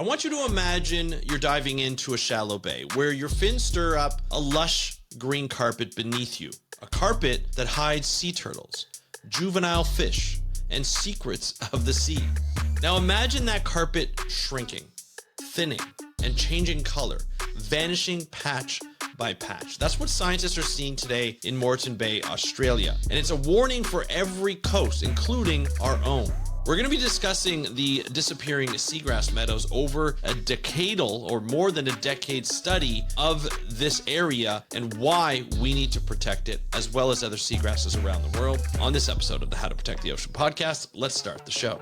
I want you to imagine you're diving into a shallow bay where your fins stir up a lush green carpet beneath you, a carpet that hides sea turtles, juvenile fish, and secrets of the sea. Now imagine that carpet shrinking, thinning, and changing color, vanishing patch by patch. That's what scientists are seeing today in Moreton Bay, Australia. And it's a warning for every coast, including our own. We're going to be discussing the disappearing seagrass meadows over a decadal or more than a decade study of this area and why we need to protect it, as well as other seagrasses around the world. On this episode of the How to Protect the Ocean podcast, let's start the show.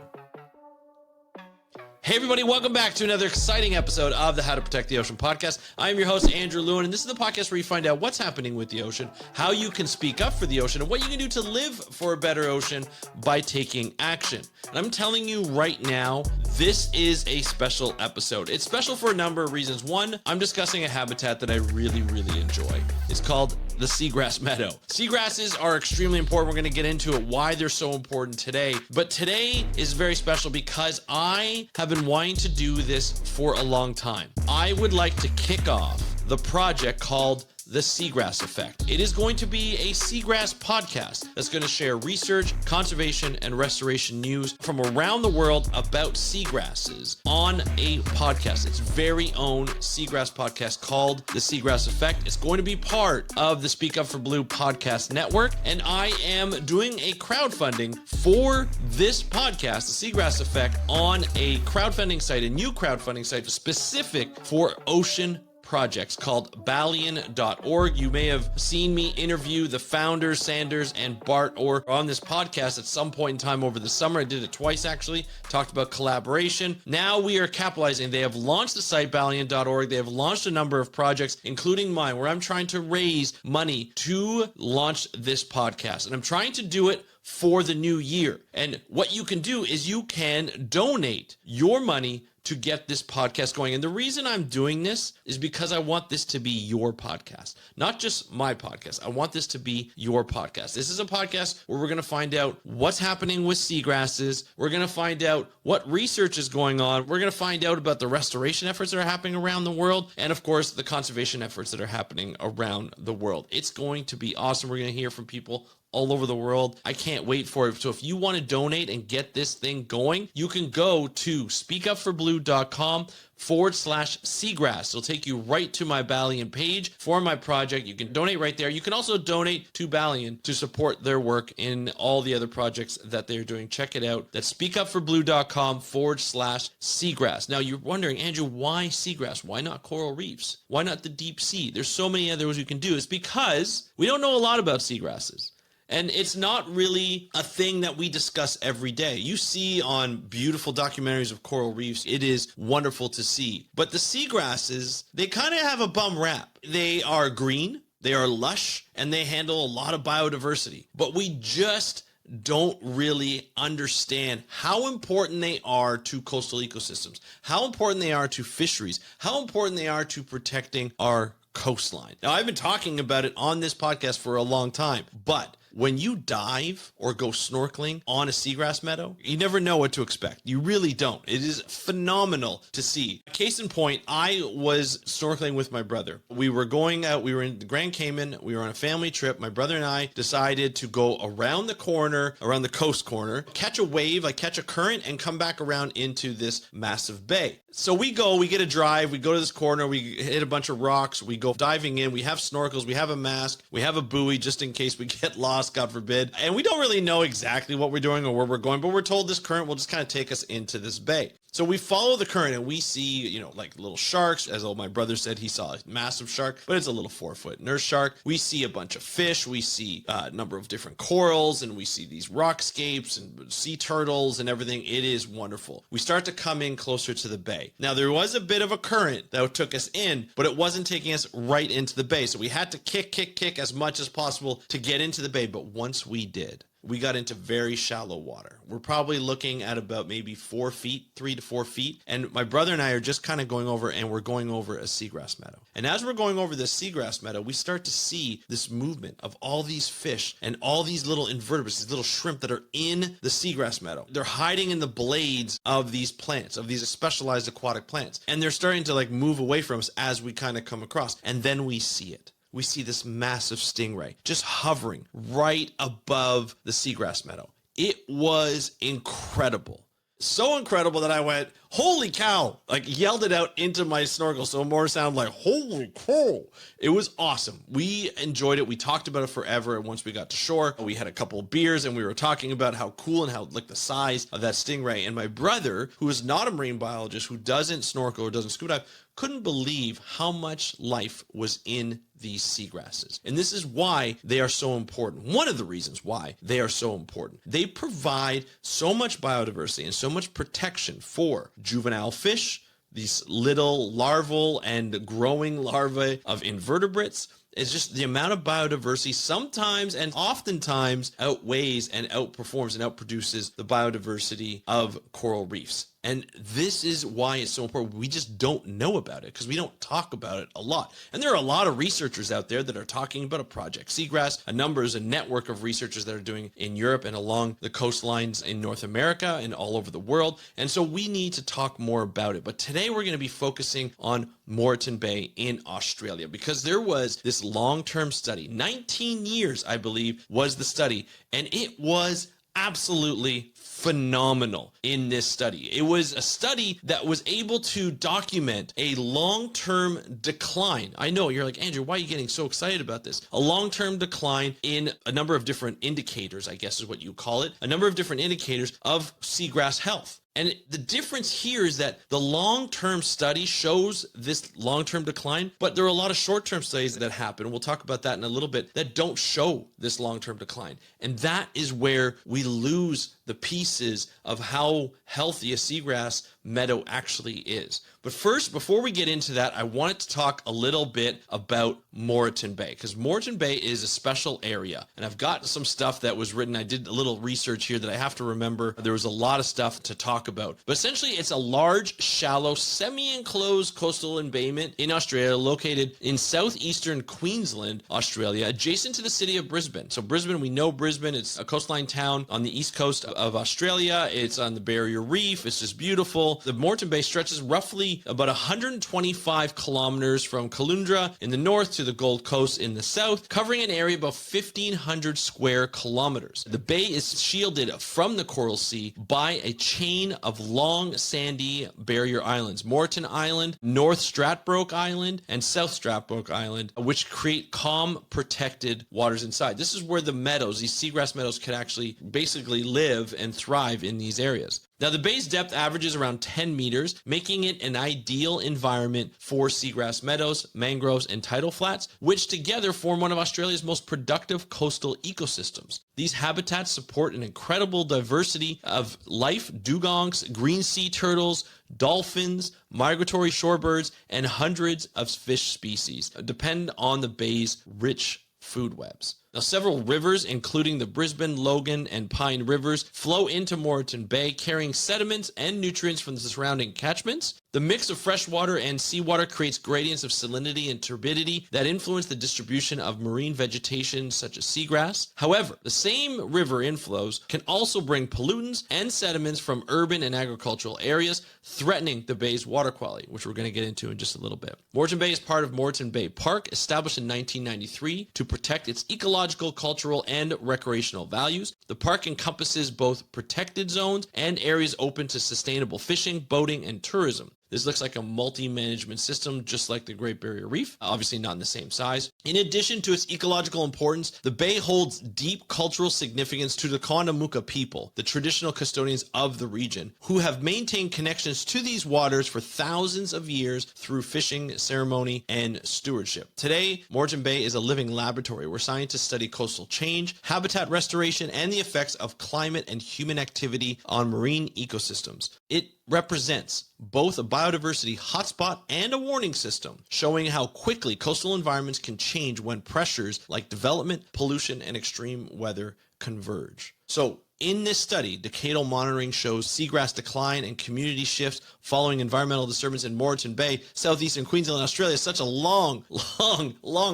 Hey everybody, welcome back to another exciting episode of the How to Protect the Ocean podcast. I am your host, Andrew Lewin, and this is the podcast where you find out what's happening with the ocean, how you can speak up for the ocean, and what you can do to live for a better ocean by taking action. And I'm telling you right now, this is a special episode. It's special for a number of reasons. One, I'm discussing a habitat that I really enjoy. It's called the seagrass meadow. Seagrasses are extremely important. We're going to get into it, why they're so important today. But today is very special because I have been wanting to do this for a long time. I would like to kick off the project called the Seagrass Effect. It is going to be a seagrass podcast that's going to share research, conservation, and restoration news from around the world about seagrasses on a podcast. Its very own seagrass podcast called the Seagrass Effect. It's going to be part of the Speak Up for Blue podcast network, and I am doing a crowdfunding for this podcast, the Seagrass Effect, on a crowdfunding site, a new crowdfunding site specific for ocean projects called Ballion.org. You may have seen me interview the founders, Sanders and Bart Orr, on this podcast at some point in time over the summer. I did it twice actually, talked about collaboration. Now we are capitalizing. They have launched the site Ballion.org. They have launched a number of projects, including mine, where I'm trying to raise money to launch this podcast. And I'm trying to do it for the new year. And what you can do is you can donate your money to get this podcast going. And the reason I'm doing this is because I want this to be your podcast, not just my podcast. I want this to be your podcast. This is a podcast where we're going to find out what's happening with seagrasses. We're going to find out what research is going on. We're going to find out about the restoration efforts that are happening around the world. And of course, the conservation efforts that are happening around the world. It's going to be awesome. We're going to hear from people all over the world. I can't wait for it. So if you want to donate and get this thing going, you can go to speakupforblue.com/seagrass. It'll take you right to my Ballion page for my project. You can donate right there. You can also donate to Ballion to support their work in all the other projects that they're doing. Check it out. That's speakupforblue.com/seagrass. Now you're wondering, Andrew, why seagrass? Why not coral reefs? Why not the deep sea? There's so many other ways you can do. It's because we don't know a lot about seagrasses. And it's not really a thing that we discuss every day. You see on beautiful documentaries of coral reefs, it is wonderful to see. But the seagrasses, they kind of have a bum rap. They are green, they are lush, and they handle a lot of biodiversity. But we just don't really understand how important they are to coastal ecosystems, how important they are to fisheries, how important they are to protecting our coastline. Now, I've been talking about it on this podcast for a long time, but when you dive or go snorkeling on a seagrass meadow, you never know what to expect. You really don't. It is phenomenal to see. Case in point, I was snorkeling with my brother. We were going out, we were in the Grand Cayman, we were on a family trip. My brother and I decided to go around the corner, around the coast corner, catch a wave, like catch a current, and come back around into this massive bay. So we get a drive, we go to this corner, we hit a bunch of rocks, we go diving in, we have snorkels, we have a mask, we have a buoy just in case we get lost, God forbid. And we don't really know exactly what we're doing or where we're going, but we're told this current will just kind of take us into this bay. So we follow the current and we see, like little sharks. As my brother said, he saw a massive shark, but it's a little 4-foot nurse shark. We see a bunch of fish. We see a number of different corals, and we see these rockscapes and sea turtles and everything. It is wonderful. We start to come in closer to the bay. Now, there was a bit of a current that took us in, but it wasn't taking us right into the bay. So we had to kick as much as possible to get into the bay. But once we did, we got into very shallow water. We're probably looking at about maybe 4 feet, 3 to 4 feet. And my brother and I are just kind of going over, and we're going over a seagrass meadow. And as we're going over this seagrass meadow, we start to see this movement of all these fish and all these little invertebrates, these little shrimp that are in the seagrass meadow. They're hiding in the blades of these plants, of these specialized aquatic plants. And they're starting to like move away from us as we kind of come across. And then we see it. We see this massive stingray just hovering right above the seagrass meadow. It was incredible. So incredible that I went, holy cow, like yelled it out into my snorkel. So more sound like, holy cow. It was awesome. We enjoyed it. We talked about it forever. And once we got to shore, we had a couple of beers and we were talking about how cool and how like the size of that stingray. And my brother, who is not a marine biologist, who doesn't snorkel or doesn't scuba dive, couldn't believe how much life was in these seagrasses. And this is why they are so important. One of the reasons why they are so important. They provide so much biodiversity and so much protection for juvenile fish, these little larval and growing larvae of invertebrates. It's just the amount of biodiversity sometimes and oftentimes outweighs and outperforms and outproduces the biodiversity of coral reefs. And this is why it's so important. We just don't know about it because we don't talk about it a lot. And there are a lot of researchers out there that are talking about a Project Seagrass. There's a network of researchers that are doing in Europe and along the coastlines in North America and all over the world. And so we need to talk more about it. But today we're going to be focusing on Moreton Bay in Australia because there was this long-term study. 19 years, I believe, was the study. And it was absolutely phenomenal in this study. It was a study that was able to document a long-term decline. I know you're like, Andrew, why are you getting so excited about this? A long-term decline in a number of different indicators, I guess is what you call it, a number of different indicators of seagrass health. And the difference here is that the long-term study shows this long-term decline, but there are a lot of short-term studies that happen. We'll talk about that in a little bit that don't show this long-term decline. And that is where we lose the pieces of how healthy a seagrass meadow actually is. But first, before we get into that, I wanted to talk a little bit about Moreton Bay because Moreton Bay is a special area. And I've got some stuff that was written. I did a little research here that I have to remember. There was a lot of stuff to talk about. But essentially, it's a large, shallow, semi-enclosed coastal embayment in Australia located in southeastern Queensland, Australia, adjacent to the city of Brisbane. So Brisbane, we know Brisbane. It's a coastline town on the east coast of Australia. It's on the Barrier Reef. It's just beautiful. The Moreton Bay stretches roughly about 125 kilometers from Caloundra in the north to the Gold Coast in the south, covering an area about 1,500 square kilometers. The bay is shielded from the Coral Sea by a chain of long sandy barrier islands, Moreton Island, North Stradbroke Island, and South Stradbroke Island, which create calm, protected waters inside. This is where the meadows, these seagrass meadows, can actually basically live and thrive in these areas. Now, the bay's depth averages around 10 meters, making it an ideal environment for seagrass meadows, mangroves, and tidal flats, which together form one of Australia's most productive coastal ecosystems. These habitats support an incredible diversity of life: dugongs, green sea turtles, dolphins, migratory shorebirds, and hundreds of fish species depend on the bay's rich food webs. Now, several rivers, including the Brisbane, Logan, and Pine rivers, flow into Moreton Bay, carrying sediments and nutrients from the surrounding catchments. The mix of freshwater and seawater creates gradients of salinity and turbidity that influence the distribution of marine vegetation such as seagrass. However, the same river inflows can also bring pollutants and sediments from urban and agricultural areas, threatening the bay's water quality, which we're going to get into in just a little bit. Moreton Bay is part of Moreton Bay Park, established in 1993 to protect its ecological, cultural, and recreational values. The park encompasses both protected zones and areas open to sustainable fishing, boating, and tourism. This looks like a multi-management system, just like the Great Barrier Reef, obviously not in the same size. In addition to its ecological importance, the bay holds deep cultural significance to the Kondamuka people, the traditional custodians of the region, who have maintained connections to these waters for thousands of years through fishing, ceremony, and stewardship. Today, Moreton Bay is a living laboratory where scientists study coastal change, habitat restoration, and the effects of climate and human activity on marine ecosystems. It represents both a biodiversity hotspot and a warning system, showing how quickly coastal environments can change when pressures like development, pollution, and extreme weather converge. So in this study, decadal monitoring shows seagrass decline and community shifts following environmental disturbance in Moreton Bay, southeastern Queensland, Australia. Such a long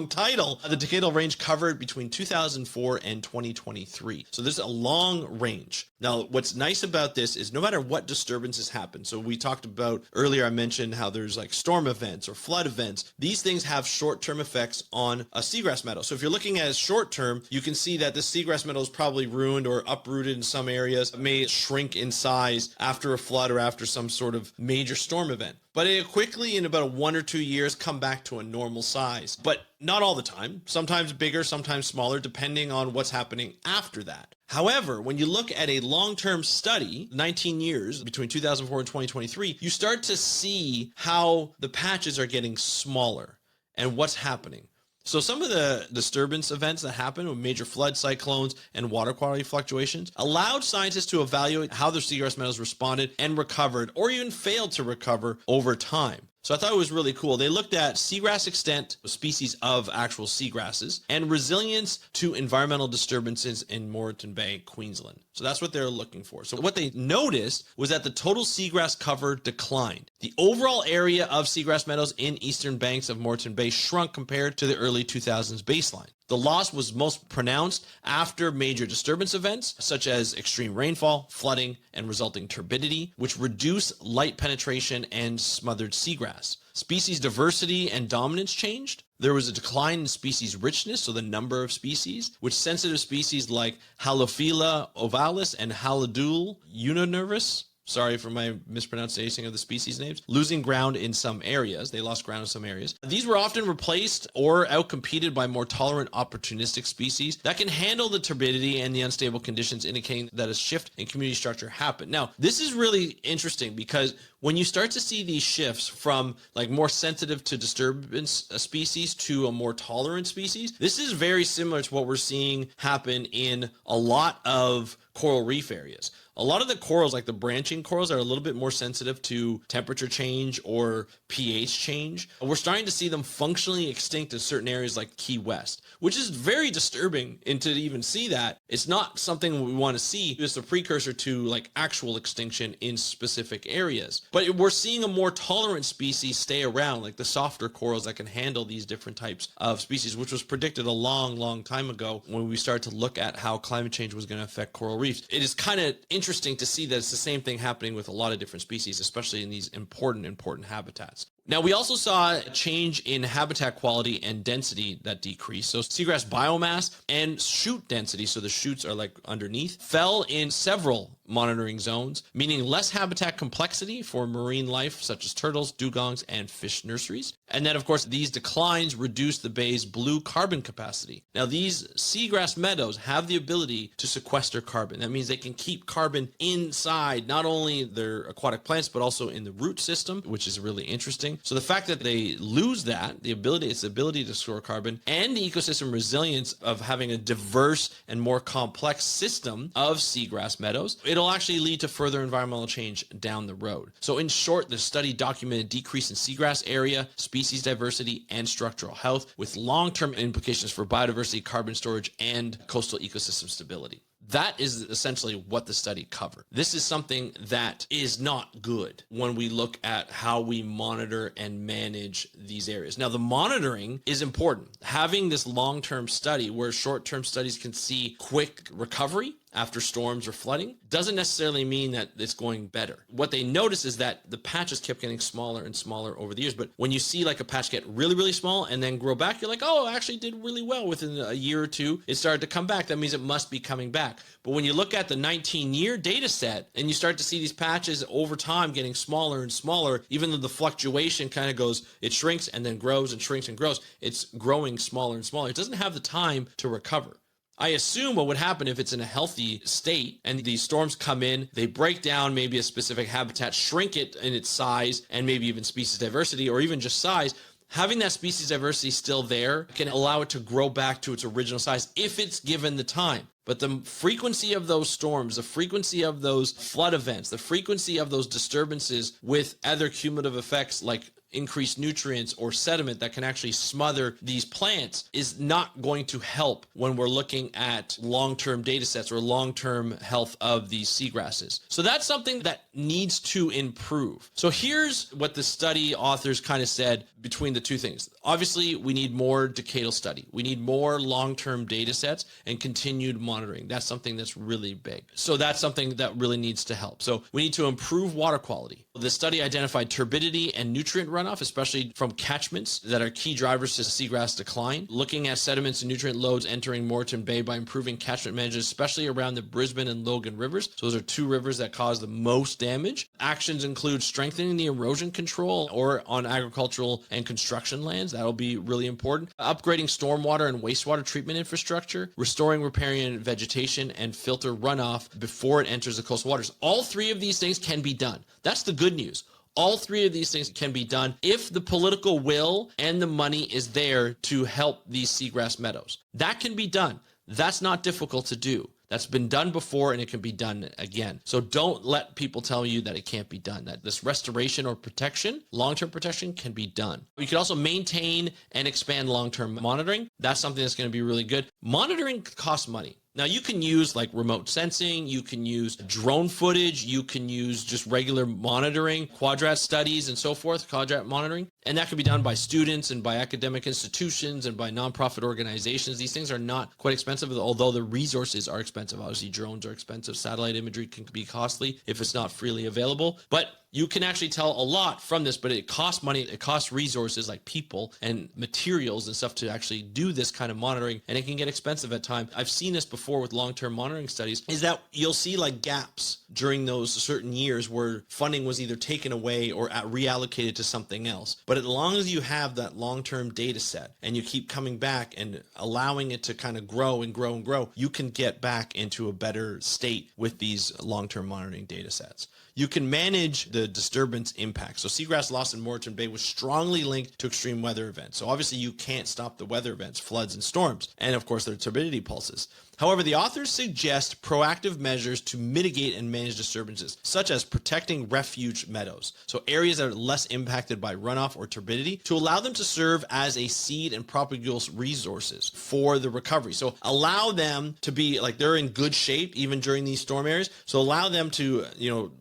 title. The decadal range covered between 2004 and 2023. So there's a long range. Now, what's nice about this is no matter what disturbances happen, so we talked about earlier, I mentioned how there's like storm events or flood events. These things have short-term effects on a seagrass meadow. So if you're looking at it short-term, you can see that this seagrass meadow is probably ruined or uprooted in some areas. It may shrink in size after a flood or after some sort of major storm event. But it quickly, in about 1 or 2 years, come back to a normal size. But not all the time. Sometimes bigger, sometimes smaller, depending on what's happening after that. However, when you look at a long-term study, 19 years between 2004 and 2023, you start to see how the patches are getting smaller and what's happening. So some of the disturbance events that happen with major flood, cyclones, and water quality fluctuations allowed scientists to evaluate how the seagrass meadows responded and recovered, or even failed to recover over time. So I thought it was really cool. They looked at seagrass extent, species of actual seagrasses, and resilience to environmental disturbances in Moreton Bay, Queensland. So that's what they're looking for. So what they noticed was that the total seagrass cover declined. The overall area of seagrass meadows in eastern banks of Moreton Bay shrunk compared to the early 2000s baseline. The loss was most pronounced after major disturbance events, such as extreme rainfall, flooding, and resulting turbidity, which reduce light penetration and smothered seagrass. Species diversity and dominance changed. There was a decline in species richness, so the number of species, which sensitive species like Halophila ovalis and Halidule uninervis, sorry for my mispronunciation of the species names, losing ground in some areas. They lost ground in some areas. These were often replaced or outcompeted by more tolerant opportunistic species that can handle the turbidity and the unstable conditions, indicating that a shift in community structure happened. Now, this is really interesting because when you start to see these shifts from like more sensitive to disturbance species to a more tolerant species, this is very similar to what we're seeing happen in a lot of coral reef areas. A lot of the corals, like the branching corals, are a little bit more sensitive to temperature change or pH change. We're starting to see them functionally extinct in certain areas like Key West, which is very disturbing. And to even see that, it's not something we want to see. It's a precursor to like actual extinction in specific areas. But we're seeing a more tolerant species stay around, like the softer corals that can handle these different types of species, which was predicted a long time ago when we started to look at how climate change was going to affect coral reefs. It is kind of interesting to see that it's the same thing happening with a lot of different species, especially in these important habitats. Now, we also saw a change in habitat quality and density that decreased. So seagrass biomass and shoot density, so the shoots are like underneath, fell in several monitoring zones, meaning less habitat complexity for marine life such as turtles, dugongs, and fish nurseries. And then, of course, these declines reduce the bay's blue carbon capacity. Now, these seagrass meadows have the ability to sequester carbon. That means they can keep carbon inside not only their aquatic plants, but also in the root system, which is really interesting. So the fact that they lose that, its ability to store carbon, and the ecosystem resilience of having a diverse and more complex system of seagrass meadows, it'll actually lead to further environmental change down the road. So in short, the study documented decrease in seagrass area, species diversity, and structural health, with long-term implications for biodiversity, carbon storage, and coastal ecosystem stability. That is essentially what the study covered. This is something that is not good when we look at how we monitor and manage these areas. Now, the monitoring is important. Having this long-term study where short-term studies can see quick recovery after storms or flooding doesn't necessarily mean that it's going better. What they notice is that the patches kept getting smaller and smaller over the years. But when you see like a patch get really small and then grow back, you're like, oh, it actually did really well. Within a year or two, it started to come back. That means it must be coming back. But when you look at the 19-year data set and you start to see these patches over time getting smaller and smaller, even though the fluctuation kind of goes, it shrinks and then grows and shrinks and grows, it's growing smaller and smaller. It doesn't have the time to recover. I assume what would happen if it's in a healthy state and these storms come in, they break down maybe a specific habitat, shrink it in its size and maybe even species diversity or even just size. Having that species diversity still there can allow it to grow back to its original size if it's given the time. But the frequency of those storms, the frequency of those flood events, the frequency of those disturbances with other cumulative effects like increased nutrients or sediment that can actually smother these plants is not going to help when we're looking at long-term data sets or long-term health of these seagrasses. So that's something that needs to improve. So here's what the study authors kind of said between the two things. Obviously, we need more decadal study. We need more long-term data sets and continued monitoring. That's something that's really big. So that's something that really needs to help. So we need to improve water quality. The study identified turbidity and nutrient runoff, especially from catchments that are key drivers to seagrass decline. Looking at sediments and nutrient loads entering Moreton Bay by improving catchment management, especially around the Brisbane and Logan rivers. So those are two rivers that cause the most damage. Actions include strengthening the erosion control or on agricultural and construction lands. That'll be really important. Upgrading stormwater and wastewater treatment infrastructure, restoring riparian vegetation, and filter runoff before it enters the coastal waters. All three of these things can be done. That's the good news. All three of these things can be done if the political will and the money is there to help these seagrass meadows. That can be done. That's not difficult to do. That's been done before and it can be done again. So don't let people tell you that it can't be done, that this restoration or protection, long-term protection can be done. You can also maintain and expand long-term monitoring. That's something that's going to be really good. Monitoring costs money. Now you can use like remote sensing, you can use drone footage, you can use just regular monitoring, quadrat studies and so forth, quadrat monitoring. And that can be done by students and by academic institutions and by nonprofit organizations. These things are not quite expensive, although the resources are expensive. Obviously, drones are expensive. Satellite imagery can be costly if it's not freely available. But you can actually tell a lot from this, but it costs money. It costs resources like people and materials and stuff to actually do this kind of monitoring. And it can get expensive at times. I've seen this before with long-term monitoring studies, is that you'll see like gaps during those certain years where funding was either taken away or reallocated to something else. But as long as you have that long-term data set and you keep coming back and allowing it to kind of grow and grow and grow, you can get back into a better state with these long-term monitoring data sets. You can manage the disturbance impact. So seagrass loss in Moreton Bay was strongly linked to extreme weather events. So obviously you can't stop the weather events, floods and storms, and of course their turbidity pulses. However, the authors suggest proactive measures to mitigate and manage disturbances, such as protecting refuge meadows, so areas that are less impacted by runoff or turbidity, to allow them to serve as a seed and propagule resources for the recovery. So allow them to be like they're in good shape even during these storm areas. So allow them to,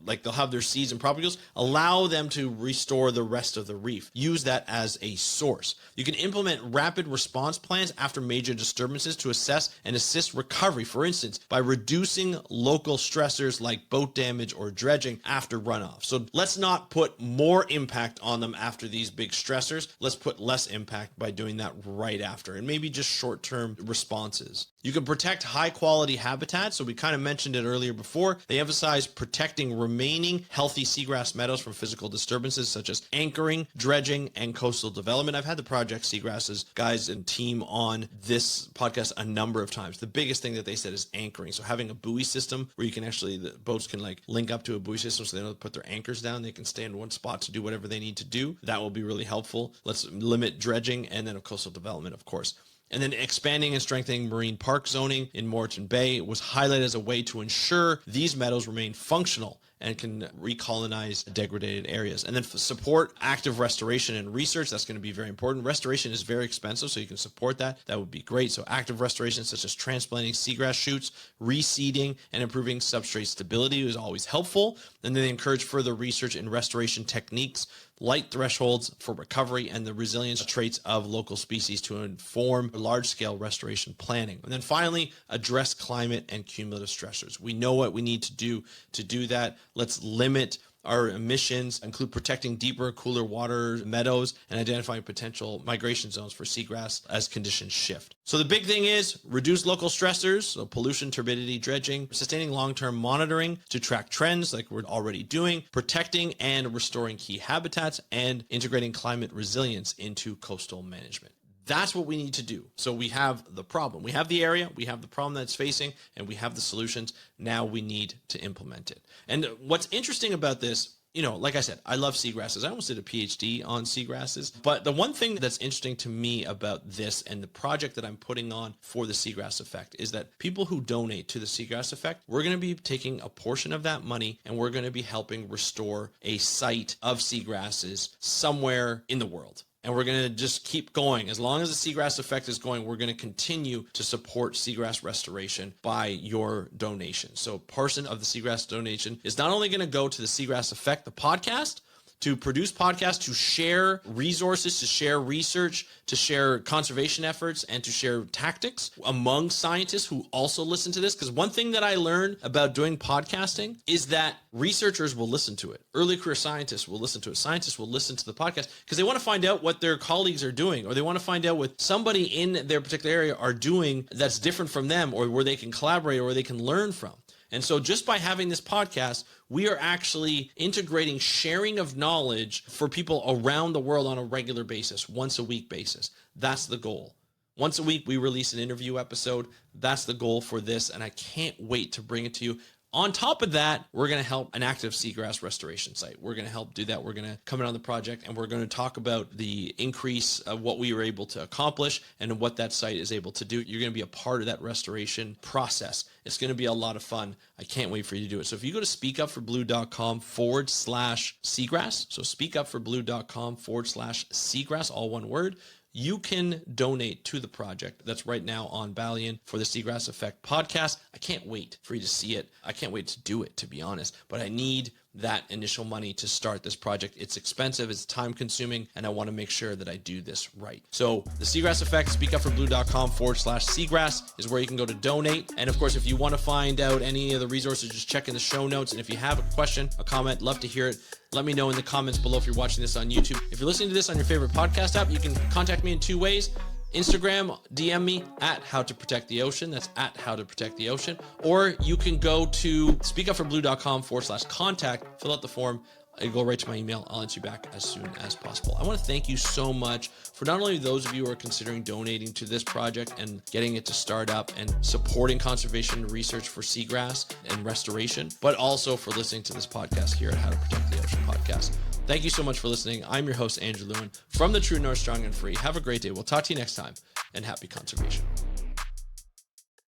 like they'll have their seeds and propagules, allow them to restore the rest of the reef. Use that as a source. You can implement rapid response plans after major disturbances to assess and assist recovery, for instance, by reducing local stressors like boat damage or dredging after runoff. So let's not put more impact on them after these big stressors. Let's put less impact by doing that right after, and maybe just short-term responses. You can protect high-quality habitats. So we kind of mentioned it earlier before. They emphasize protecting remaining healthy seagrass meadows from physical disturbances such as anchoring, dredging, and coastal development. I've had the Project Seagrasses guys and team on this podcast a number of times. The biggest thing that they said is anchoring. So having a buoy system where you can actually, the boats can like link up to a buoy system so they don't put their anchors down. They can stay in one spot to do whatever they need to do. That will be really helpful. Let's limit dredging and then coastal development, of course. And then expanding and strengthening marine park zoning in Moreton Bay was highlighted as a way to ensure these meadows remain functional and can recolonize degraded areas. And then support active restoration and research. That's going to be very important. Restoration is very expensive, so you can support that. That would be great. So active restoration, such as transplanting seagrass shoots, reseeding, and improving substrate stability is always helpful. And then they encourage further research in restoration techniques, light thresholds for recovery, and the resilience traits of local species to inform large-scale restoration planning. And then finally, address climate and cumulative stressors. We know what we need to do that. Let's limit our emissions, include protecting deeper, cooler water meadows, and identifying potential migration zones for seagrass as conditions shift. So the big thing is reduce local stressors, so pollution, turbidity, dredging, sustaining long-term monitoring to track trends like we're already doing, protecting and restoring key habitats, and integrating climate resilience into coastal management. That's what we need to do. So we have the problem. We have the area, we have the problem that's facing, and we have the solutions. Now we need to implement it. And what's interesting about this like I said, I love seagrasses. I almost did a PhD on seagrasses. But the one thing that's interesting to me about this and the project that I'm putting on for the Seagrass Effect is that people who donate to the Seagrass Effect, we're going to be taking a portion of that money and we're going to be helping restore a site of seagrasses somewhere in the world. And we're going to just keep going. As long as the Seagrass Effect is going, we're going to continue to support seagrass restoration by your donation. So a portion of the seagrass donation is not only going to go to the Seagrass Effect, the podcast, to produce podcasts, to share resources, to share research, to share conservation efforts, and to share tactics among scientists who also listen to this. Because one thing that I learned about doing podcasting is that researchers will listen to it. Early career scientists will listen to it. Scientists will listen to the podcast because they want to find out what their colleagues are doing, or they want to find out what somebody in their particular area are doing that's different from them, or where they can collaborate or where they can learn from. And so just by having this podcast, we are actually integrating sharing of knowledge for people around the world on a regular basis, once a week basis. That's the goal. Once a week, we release an interview episode. That's the goal for this, and I can't wait to bring it to you. On top of that, we're going to help an active seagrass restoration site. We're going to help do that. We're going to come in on the project and we're going to talk about the increase of what we were able to accomplish and what that site is able to do. You're going to be a part of that restoration process. It's going to be a lot of fun. I can't wait for you to do it. So if you go to speakupforblue.com/seagrass, so speakupforblue.com/seagrass, all one word, you can donate to the project that's right now on Valiant for the Seagrass Effect podcast. I can't wait for you to see it. I can't wait to do it, to be honest, but I need that initial money to start this project. It's expensive, it's time consuming, and I want to make sure that I do this right. So the Seagrass Effect, speakupforblue.com/seagrass is where you can go to donate. And of course, if you want to find out any of the resources, just check in the show notes. And if you have a question, a comment, love to hear it. Let me know in the comments below if you're watching this on YouTube. If you're listening to this on your favorite podcast app, you can contact me in two ways. Instagram, DM me at How to Protect the Ocean. That's at How to Protect the Ocean. Or you can go to speakupforblue.com/contact, fill out the form. It'll go right to my email. I'll answer you back as soon as possible. I want to thank you so much for not only those of you who are considering donating to this project and getting it to start up and supporting conservation research for seagrass and restoration, but also for listening to this podcast here at How to Protect the Ocean podcast. Thank you so much for listening. I'm your host, Andrew Lewin, from the True North, Strong and Free. Have a great day. We'll talk to you next time, and happy conservation.